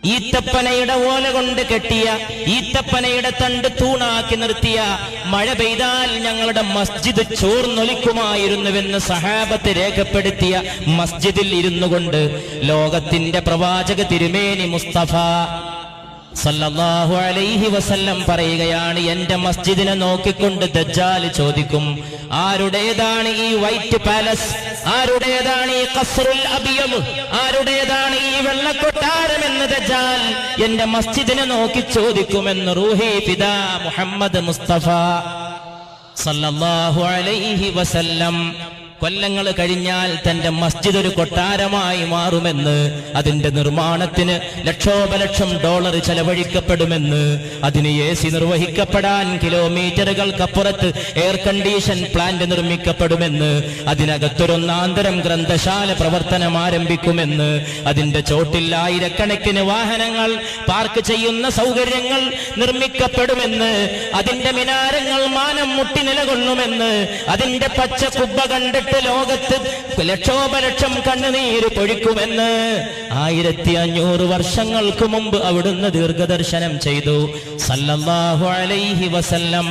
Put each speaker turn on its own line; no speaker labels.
ഈത്തപ്പനയുടെ ഓല കൊണ്ട് കെട്ടിയ, ഈത്തപ്പനയുടെ തണ്ട് തൂണാക്കി നിർത്തിയ, മഴ പെയ്താൽ ഞങ്ങളുടെ മസ്ജിദ് ചോർന്നൊലിക്കുമായിരുന്നുവെന്ന് സഹാബത്ത് രേഖപ്പെടുത്തിയ മസ്ജിദിൽ ഇരുന്നു കൊണ്ട് ലോകത്തിന്റെ പ്രവാചക തിരുമേനി മുസ്തഫ സല്ലല്ലാഹു അലൈഹി വസല്ലം പറയുകയാണ്, എന്റെ മസ്ജിദിനെ നോക്കിക്കൊണ്ട് ദജ്ജാൽ ചോദിക്കും, ആരുടേതാണ് ഈ വൈറ്റ് പാലസ്, ആരുടേതാണ് ഈ ഖസ്റുൽ അബിയദ്, ആരുടേതാണ് ഈ വെള്ളക്കൊട്ടാരം എന്ന് ദജ്ജാൽ എന്റെ മസ്ജിദിനെ നോക്കി ചോദിക്കുമെന്ന് റൂഹി ഫിദാ മുഹമ്മദ് മുസ്തഫ സല്ലല്ലാഹു അലൈഹി വസല്ലം. കൊല്ലങ്ങൾ കഴിഞ്ഞാൽ തന്റെ മസ്ജിദ് ഒരു കൊട്ടാരമായി മാറുമെന്ന്, അതിന്റെ നിർമ്മാണത്തിന് ലക്ഷോപലക്ഷം ഡോളർ ചെലവഴിക്കപ്പെടുമെന്ന്, അതിന് AC നിർവഹിക്കപ്പെടാൻ കിലോമീറ്ററുകൾക്കപ്പുറത്ത് എയർ കണ്ടീഷൻ പ്ലാന്റ് നിർമ്മിക്കപ്പെടുമെന്ന്, അതിനകത്തൊരൊന്നാന്തരം ഗ്രന്ഥശാല പ്രവർത്തനം ആരംഭിക്കുമെന്ന്, അതിന്റെ ചോട്ടിൽ ആയിരക്കണക്കിന് വാഹനങ്ങൾ പാർക്ക് ചെയ്യുന്ന സൗകര്യങ്ങൾ നിർമ്മിക്കപ്പെടുമെന്ന്, അതിന്റെ മിനാരങ്ങൾ മാനം മുട്ടി നിലകൊള്ളുമെന്ന്, അതിന്റെ പച്ച കുബ്ബ കണ്ടിട്ട് ലോകത്ത് ലക്ഷോപലക്ഷം കണ്ണുനീര് പൊഴിക്കുമെന്ന് 1500 വർഷങ്ങൾക്ക് മുമ്പ് അവിടുന്ന് ദീർഘദർശനം ചെയ്തു സല്ലല്ലാഹു അലൈഹി വസല്ലം.